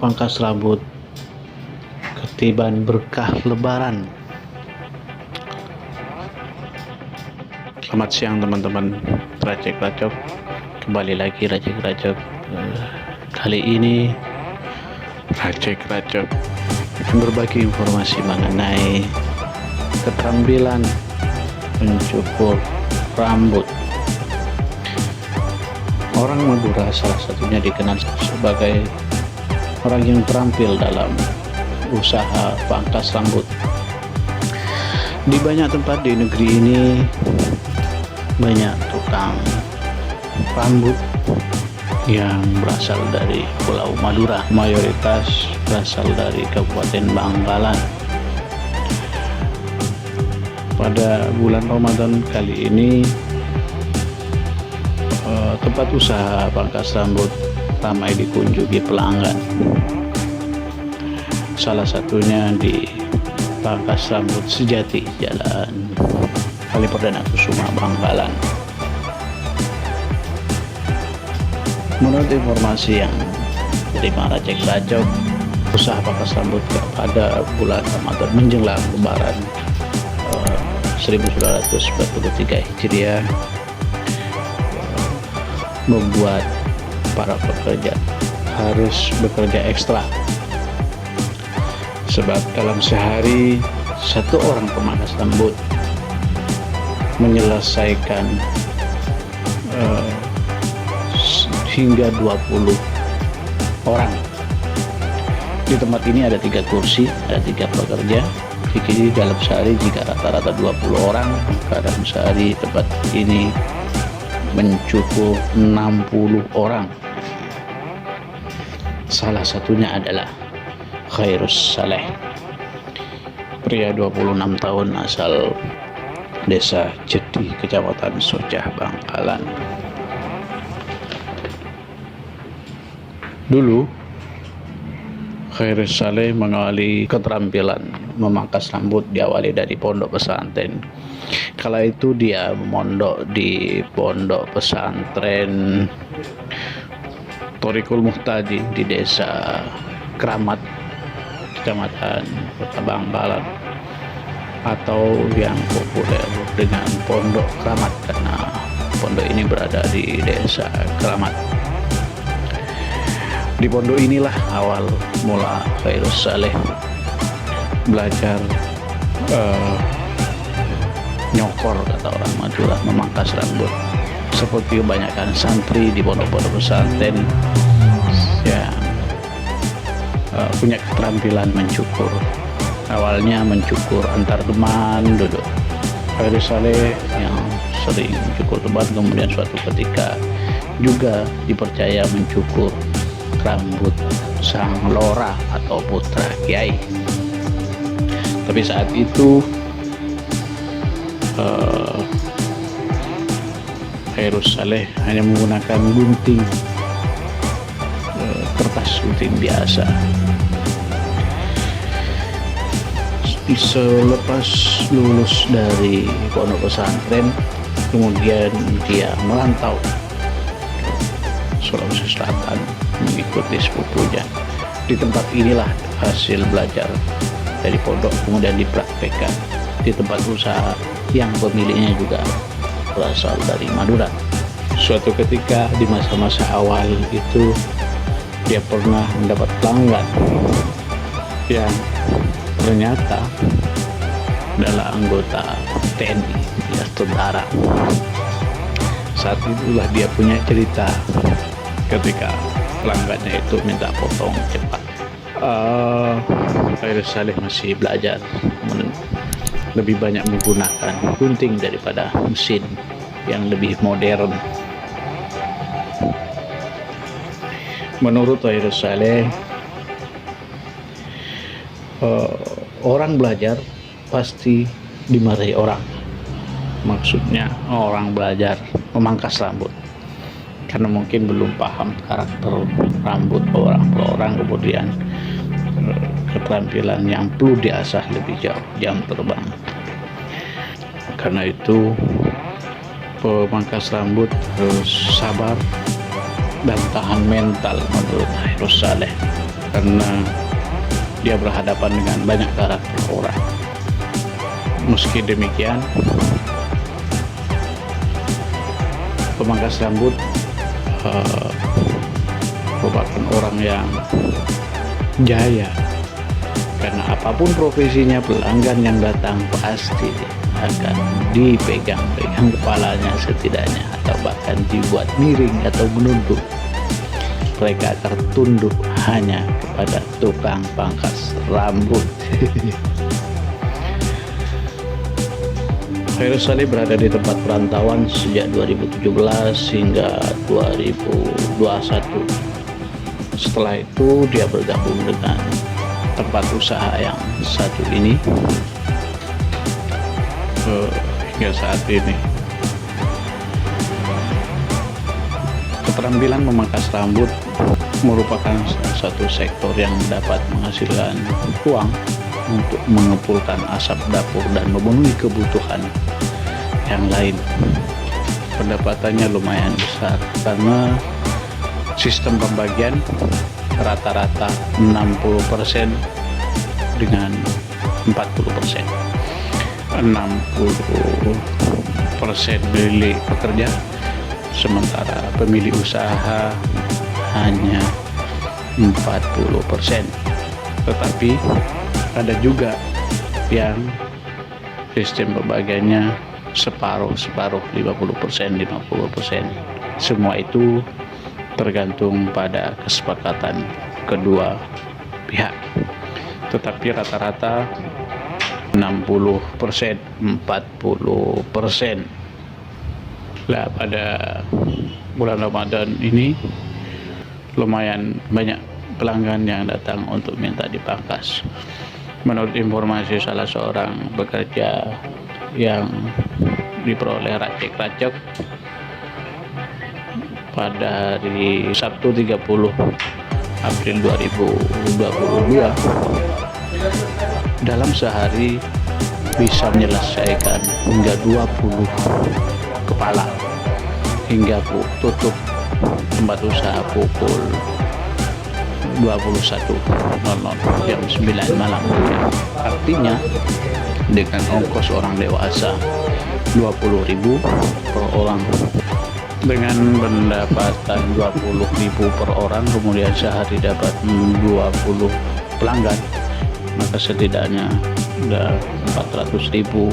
pangkas rambut ketiban berkah lebaran. Selamat siang teman-teman Racek Racok, kembali lagi Racek Racok. Kali ini Racek Racok akan berbagi informasi mengenai keterampilan mencukur rambut. Orang Madura salah satunya dikenal sebagai orang yang terampil dalam usaha pangkas rambut. Di banyak tempat di negeri ini banyak tukang rambut yang berasal dari Pulau Madura, mayoritas berasal dari Kabupaten Bangkalan. Pada bulan Ramadan kali ini tempat usaha pangkas rambut ramai dikunjungi pelanggan. Salah satunya di Pangkas Rambut Sejati, Jalan Kali Perdana Kusuma, Bangkalan. Menurut informasi yang diterima Racek Racok, usaha pangkas rambut pada bulan Ramadan menjelang Lebaran 1443 Hijriah membuat para pekerja harus bekerja ekstra, sebab dalam sehari satu orang pemangkas rambut menyelesaikan hingga 20 orang. Di tempat ini ada 3 kursi, ada 3 pekerja. Jadi dalam sehari jika rata-rata 20 orang, maka dalam sehari tempat ini mencukup 60 orang. Salah satunya adalah Khairus Saleh, pria 26 tahun asal Desa Jedi, Kecamatan Socah, Bangkalan. Dulu Khairus Saleh mengawali keterampilan memangkas rambut diawali dari pondok pesantren. Kala itu dia memondok di pondok pesantren Thoriqul Muhtadi di Desa Kramat, Kecamatan Kota Bangkalan, atau yang populer dengan Pondok Kramat karena pondok ini berada di Desa Kramat. Di pondok inilah awal mula Khairus Saleh belajar nyokor, kata orang Madura, memangkas rambut. Seperti kebanyakan santri di pondok-pondok pesantren yang punya keterampilan mencukur. Awalnya mencukur antar teman duduk. Khairus Saleh yang sering cukur teman, kemudian suatu ketika juga dipercaya mencukur rambut sang lora atau putra kiai. Tapi saat itu Khairus Saleh hanya menggunakan gunting, kertas gunting biasa. Selepas lulus dari pondok pesantren, kemudian dia merantau Sulawesi Selatan mengikuti sepupunya. Di tempat inilah hasil belajar dari pondok kemudian dipraktekkan di tempat usaha yang pemiliknya juga berasal dari Madura. Suatu ketika di masa-masa awal itu dia pernah mendapat pelanggan yang ternyata adalah anggota TNI, ya, tentara. Saat itulah dia punya cerita ketika pelanggannya itu minta potong cepat. Khairus Saleh masih belajar, lebih banyak menggunakan gunting daripada mesin yang lebih modern. Menurut Khairus Saleh, orang belajar pasti dimarahi orang. Maksudnya orang belajar memangkas rambut karena mungkin belum paham karakter rambut orang per orang, kemudian keterampilan yang perlu diasah lebih jauh, jam terbang. Karena itu pemangkas rambut harus sabar dan tahan mental menurut Khairus Saleh. karena dia berhadapan dengan banyak karakter orang. Meski demikian, pemangkas rambut merupakan orang yang jaya, karena apapun profesinya, pelanggan yang datang pasti akan dipegang-pegang kepalanya setidaknya, atau bahkan dibuat miring atau menunduk. Mereka akan tunduk hanya kepada tukang pangkas rambut. Khairul Salih berada di tempat perantauan sejak 2017 hingga 2021. Setelah itu dia bergabung dengan tempat usaha yang satu ini hingga saat ini. Keterampilan memangkas rambut merupakan satu sektor yang dapat menghasilkan uang untuk mengepulkan asap dapur dan memenuhi kebutuhan yang lain. Pendapatannya lumayan besar karena sistem pembagian rata-rata 60% dengan 40%. 60% milik pekerja, sementara pemilik usaha hanya 40%. Tetapi ada juga yang sistem pembagiannya separuh-separuh, 50%, 50%. Semua itu tergantung pada kesepakatan kedua pihak. Tetapi rata-rata 60%, 40%. Lah pada bulan Ramadan ini lumayan banyak pelanggan yang datang untuk minta dipangkas. Menurut informasi salah seorang pekerja yang diperoleh racek-racek pada hari Sabtu 30 April 2022, dalam sehari bisa menyelesaikan hingga 20 kepala hingga tutup tempat usaha pukul 21.00 jam 9 malam. Artinya dengan ongkos orang dewasa 20.000 per orang, dengan pendapatan 20.000 per orang, kemudian sehari dapat 20 pelanggan, maka setidaknya udah 400.000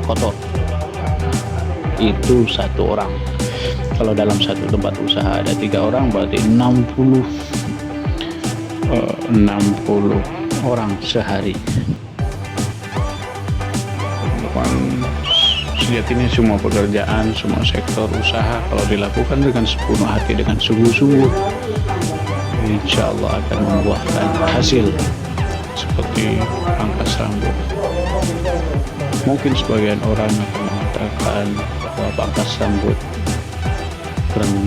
kotor. Itu satu orang. Kalau dalam satu tempat usaha ada 3 orang, berarti 60 orang sehari. Sejatinya semua pekerjaan, semua sektor usaha kalau dilakukan dengan sepenuh hati, dengan sungguh-sungguh, insya Allah akan membuahkan hasil seperti pangkas rambut. Mungkin sebagian orang akan mengatakan bahwa pangkas rambut kurang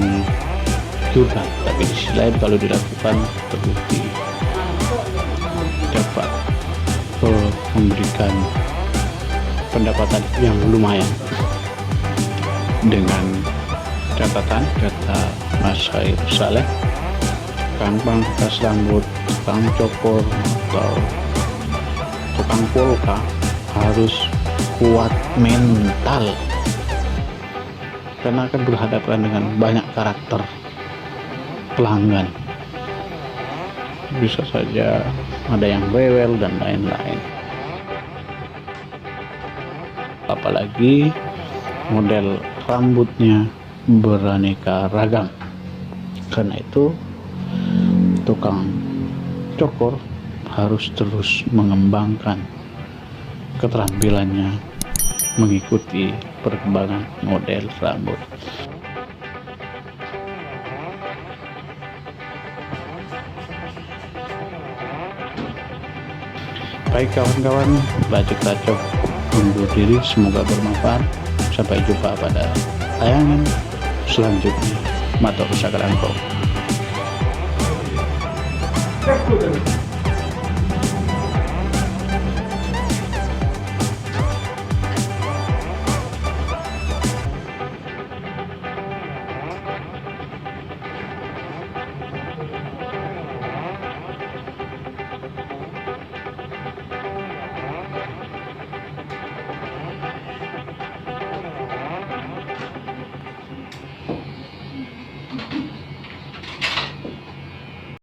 juga, tapi di sisi lain kalau dilakukan terbukti dapat memberikan pendapatan yang lumayan. Dengan catatan kata Mas Khairul Salih, tukang pangkas rambut, tukang cukur atau tukang polka harus kuat mental, karena akan berhadapan dengan banyak karakter pelanggan. Bisa saja ada yang rewel dan lain-lain. Apalagi model rambutnya beraneka ragam. Karena itu tukang cukur harus terus mengembangkan keterampilannya mengikuti perkembangan model rambut. Baik kawan-kawan, bacok-bacok undur diri, semoga bermanfaat. Sampai jumpa pada tayangan selanjutnya. Matur sakalampau.